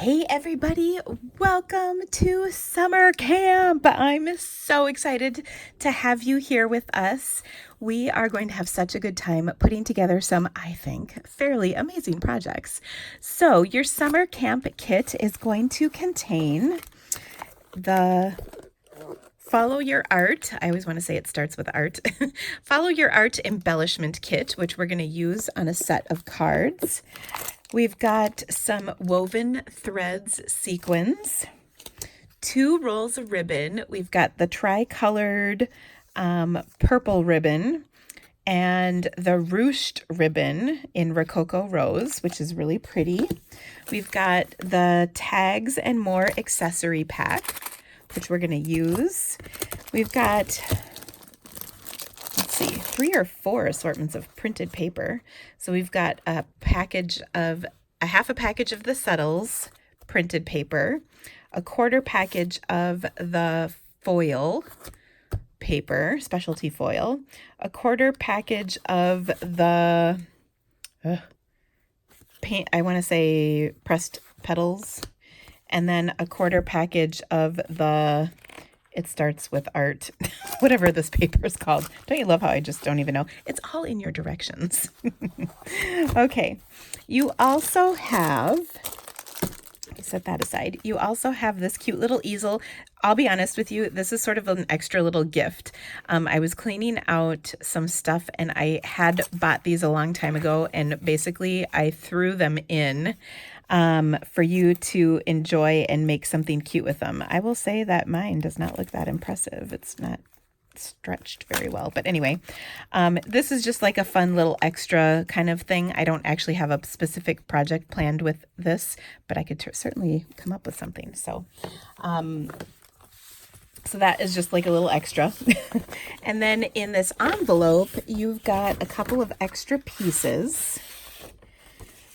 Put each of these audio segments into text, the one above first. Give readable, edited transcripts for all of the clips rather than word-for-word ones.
Hey everybody, welcome to summer camp. I'm so excited to have you here with us. We are going to have such a good time putting together some, I think, fairly amazing projects. So your summer camp kit is going to contain the Follow Your Art. I always want to say it starts with art. Follow Your Art embellishment kit, which we're going to use on a set of cards. We've got some woven threads sequins, 2 rolls of ribbon. We've got the tri-colored purple ribbon and the ruched ribbon in Rococo Rose, which is really pretty. We've got the tags and more accessory pack, which we're going to use. We've got, let's see, 3 or 4 assortments of printed paper. So we've got a half a package of the Settles printed paper, a quarter package of the foil paper, specialty foil, a quarter package of the paint, I want to say pressed petals, and then a quarter package of the, it starts with art, whatever this paper is called. Don't you love how I just don't even know? It's all in your directions. Okay. You also have, set that aside. You also have this cute little easel. I'll be honest with you, this is sort of an extra little gift. I was cleaning out some stuff and I had bought these a long time ago, and basically I threw them in for you to enjoy and make something cute with them. I will say that mine does not look that impressive. It's not stretched very well. But anyway, this is just like a fun little extra kind of thing. I don't actually have a specific project planned with this, but I could certainly come up with something. So that is just like a little extra. And then in this envelope, you've got a couple of extra pieces.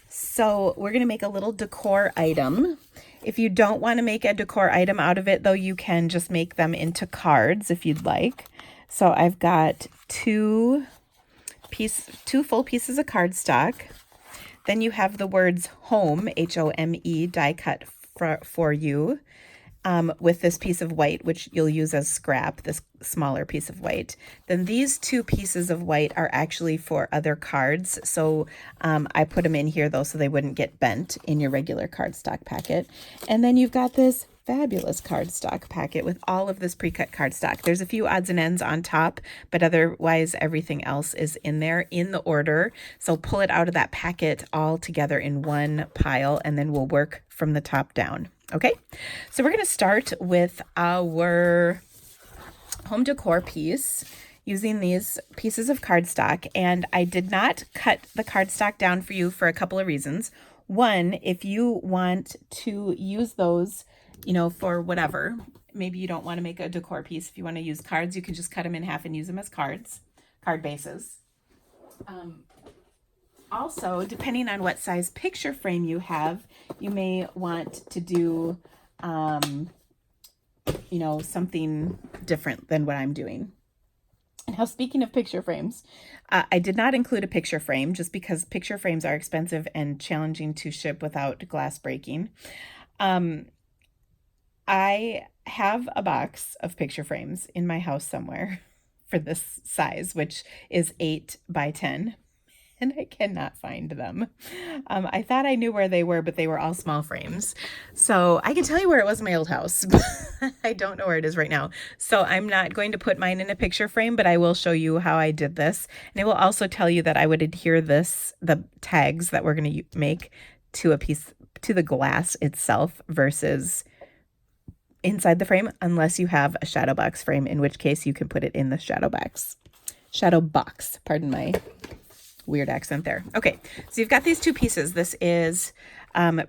So we're going to make a little decor item. If you don't want to make a decor item out of it, though, you can just make them into cards if you'd like. So I've got two full pieces of cardstock. Then you have the words home, H-O-M-E, die cut for you, with this piece of white, which you'll use as scrap, this smaller piece of white. Then these 2 pieces of white are actually for other cards. So I put them in here, though, so they wouldn't get bent in your regular cardstock packet. And then you've got this fabulous cardstock packet with all of this pre-cut cardstock. There's a few odds and ends on top, but otherwise everything else is in there in the order. So pull it out of that packet all together in one pile, and then we'll work from the top down. Okay, so we're going to start with our home decor piece using these pieces of cardstock. And I did not cut the cardstock down for you for a couple of reasons. One, if you want to use those, for whatever, maybe you don't want to make a decor piece. If you want to use cards, you can just cut them in half and use them as card bases. Also, depending on what size picture frame you have, you may want to do, something different than what I'm doing. Now, speaking of picture frames, I did not include a picture frame just because picture frames are expensive and challenging to ship without glass breaking. I have a box of picture frames in my house somewhere for this size, which is 8 by 10. And I cannot find them. I thought I knew where they were, but they were all small frames. So I can tell you where it was in my old house, but I don't know where it is right now. So I'm not going to put mine in a picture frame, but I will show you how I did this. And it will also tell you that I would adhere the tags that we're going to make to the glass itself versus inside the frame, unless you have a shadow box frame, in which case you can put it in the shadow box, pardon my weird accent there. Okay, so you've got these 2 pieces. This is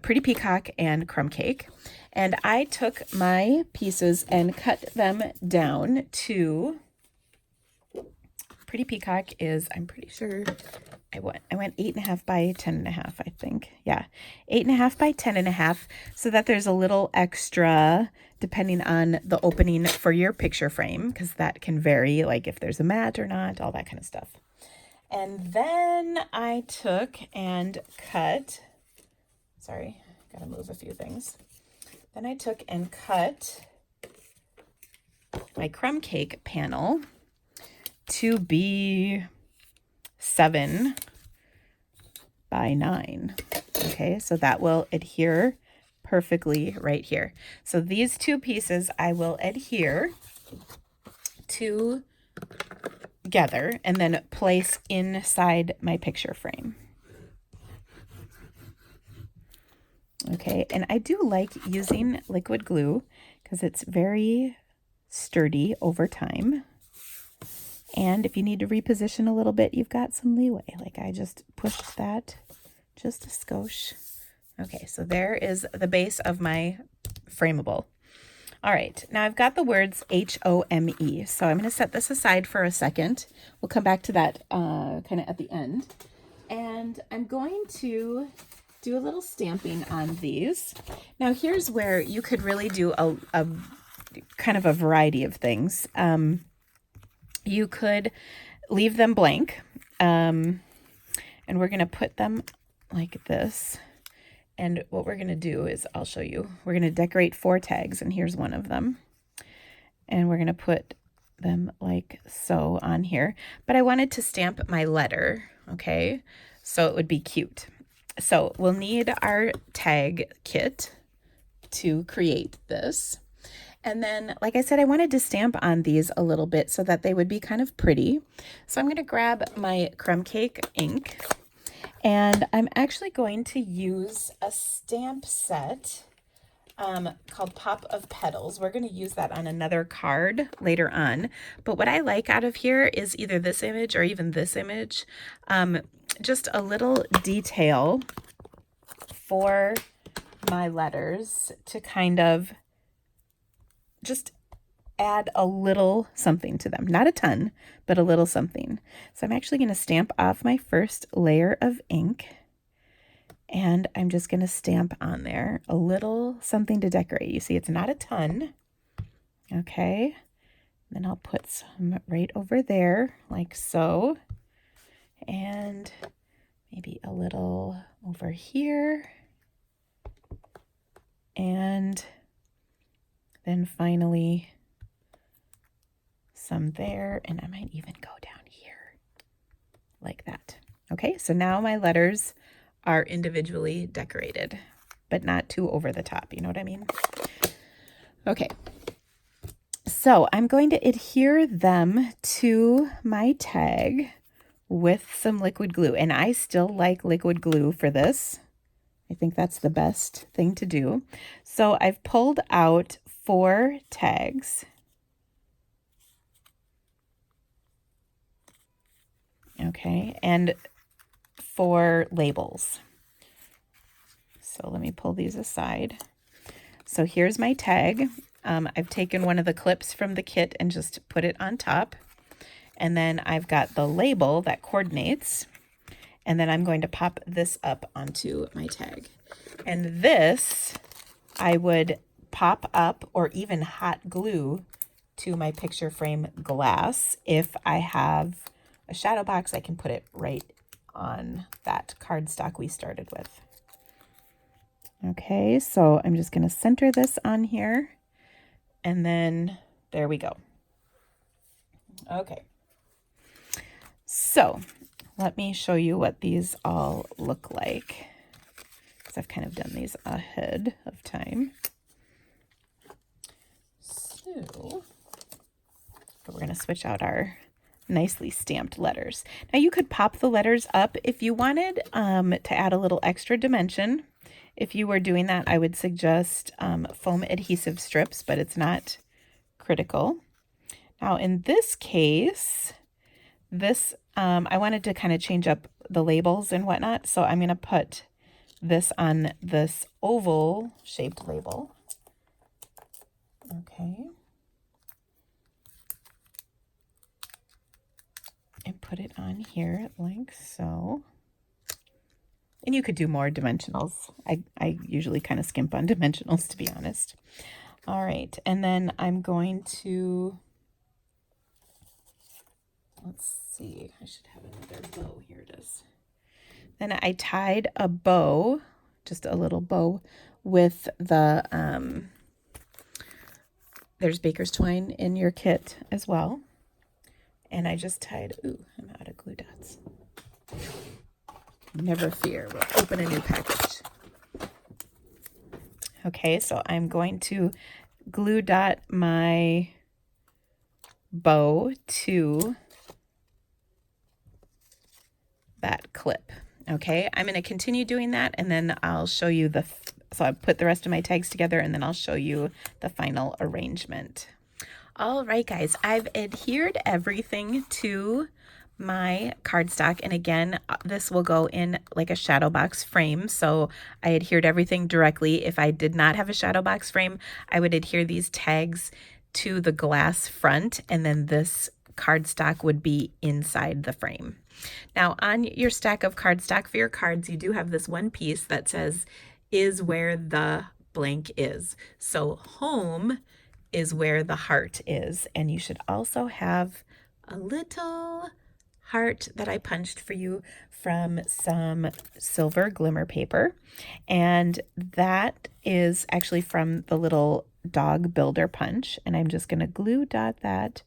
Pretty Peacock and Crumb Cake. And I took my pieces and cut them down to, Pretty Peacock is, I'm pretty sure, I went 8.5 by 10.5, I think. Yeah, 8.5 by 10.5, so that there's a little extra depending on the opening for your picture frame, because that can vary, like if there's a mat or not, all that kind of stuff. And then I took and cut, sorry, Gotta move a few things. Then I took and cut my crumb cake panel to be 7 by 9. Okay, so that will adhere perfectly right here. So these two pieces I will adhere together and then place inside my picture frame. Okay, and I do like using liquid glue because it's very sturdy over time. And if you need to reposition a little bit, you've got some leeway. Like I just pushed that just a skosh. Okay, so there is the base of my frameable. All right, now I've got the words H-O-M-E. So I'm going to set this aside for a second. We'll come back to that kind of at the end. And I'm going to do a little stamping on these. Now here's where you could really do a kind of a variety of things. You could leave them blank, and we're going to put them like this. And what we're going to do is, I'll show you, we're going to decorate 4 tags, and here's one of them. And we're going to put them like so on here. But I wanted to stamp my letter, okay? So it would be cute. So we'll need our tag kit to create this. And then, like I said, I wanted to stamp on these a little bit so that they would be kind of pretty. So I'm going to grab my crumb cake ink, and I'm actually going to use a stamp set called Pop of Petals. We're going to use that on another card later on. But what I like out of here is either this image or even this image. Just a little detail for my letters to kind of just add a little something to them. Not a ton, but a little something. So I'm actually going to stamp off my first layer of ink, and I'm just going to stamp on there a little something to decorate. You see, it's not a ton. Okay. Then I'll put some right over there like so. And maybe a little over here. And then finally some there, and I might even go down here like that. Okay, so now my letters are individually decorated, but not too over the top, you know what I mean? Okay, so I'm going to adhere them to my tag with some liquid glue, and I still like liquid glue for this. I think that's the best thing to do. So I've pulled out 4 tags. Okay, and 4 labels. So let me pull these aside. So here's my tag. I've taken one of the clips from the kit and just put it on top. And then I've got the label that coordinates. And then I'm going to pop this up onto my tag. And this I would pop up or even hot glue to my picture frame glass. If I have a shadow box, I can put it right on that cardstock we started with. Okay, so I'm just going to center this on here, and then there we go. Okay, so let me show you what these all look like, because I've kind of done these ahead of time. So we're going to switch out our nicely stamped letters. Now you could pop the letters up if you wanted to add a little extra dimension. If you were doing that, I would suggest foam adhesive strips, but it's not critical. Now in this case, this I wanted to kind of change up the labels and whatnot, so I'm going to put this on this oval shaped label. Okay. And put it on here like so. And you could do more dimensionals. I usually kind of skimp on dimensionals, to be honest. All right, and then I'm going to, let's see, I should have another bow. Here it is. Then I tied a bow just a little bow with the, there's baker's twine in your kit as well. And I just tied, ooh, I'm out of glue dots. Never fear, we'll open a new package. Okay, so I'm going to glue dot my bow to that clip. Okay, I'm going to continue doing that, and then I'll show you so I put the rest of my tags together, and then I'll show you the final arrangement. All right, guys, I've adhered everything to my cardstock, and again, this will go in like a shadow box frame, so I adhered everything directly. If I did not have a shadow box frame, I would adhere these tags to the glass front, and then this cardstock would be inside the frame. Now, on your stack of cardstock for your cards, you do have this one piece that says, is where the blank is. So home is where the heart is. And you should also have a little heart that I punched for you from some silver glimmer paper. And that is actually from the little dog builder punch. And I'm just going to glue dot that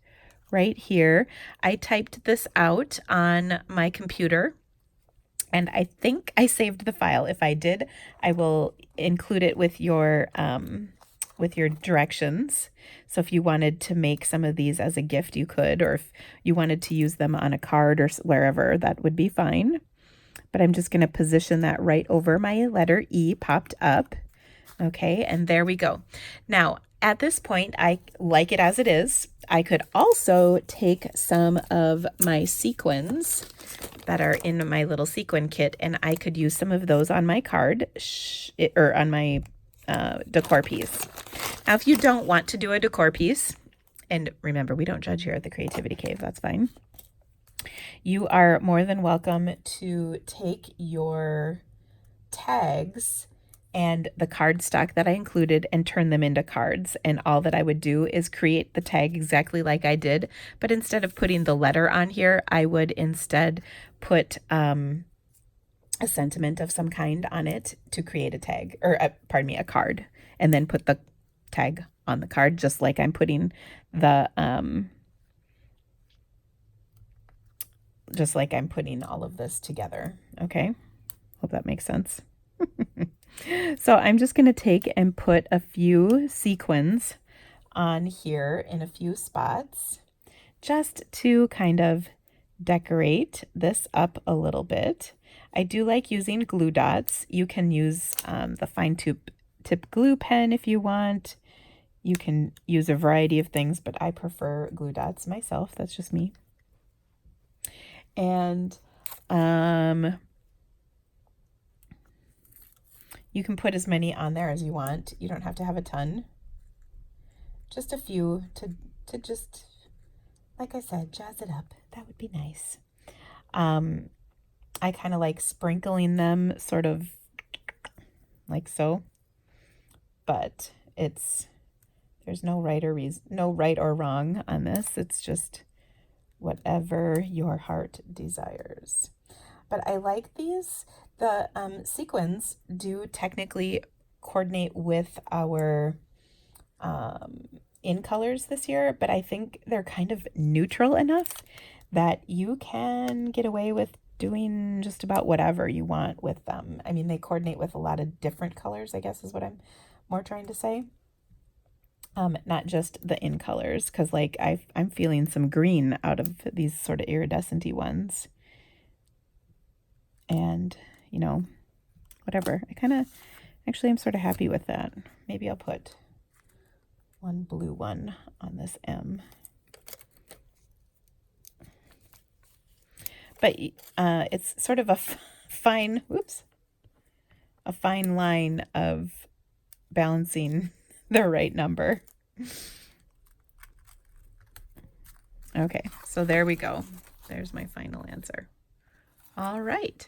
right here. I typed this out on my computer, and I think I saved the file. If I did, I will include it with your directions. So if you wanted to make some of these as a gift, you could, or if you wanted to use them on a card or wherever, that would be fine. But I'm just going to position that right over my letter E popped up. Okay, and there we go. Now, at this point, I like it as it is. I could also take some of my sequins that are in my little sequin kit, and I could use some of those on my card or on my decor piece. Now, if you don't want to do a decor piece, and remember, we don't judge here at the Creativity Cave, that's fine. You are more than welcome to take your tags and the cardstock that I included and turn them into cards. And all that I would do is create the tag exactly like I did. But instead of putting the letter on here, I would instead put a sentiment of some kind on it to create a tag, or pardon me, a card. And then put the tag on the card, just like I'm putting the, just like I'm putting all of this together. Okay. Hope that makes sense. So I'm just going to take and put a few sequins on here in a few spots just to kind of decorate this up a little bit. I do like using glue dots. You can use the fine tip glue pen if you want. You can use a variety of things, but I prefer glue dots myself. That's just me. And you can put as many on there as you want. You don't have to have a ton. Just a few to just, like I said, jazz it up. That would be nice. I kind of like sprinkling them sort of like so. But there's no right or wrong on this. It's just whatever your heart desires. But I like these. The sequins do technically coordinate with our in colors this year, but I think they're kind of neutral enough that you can get away with doing just about whatever you want with them. I mean, they coordinate with a lot of different colors, I guess is what I'm more trying to say. Not just the in colors, because like I'm feeling some green out of these sort of iridescent-y ones. And, you know, whatever. I'm sort of happy with that. Maybe I'll put one blue one on this M. But it's sort of a fine line of balancing the right number. Okay, so there we go. There's my final answer. All right.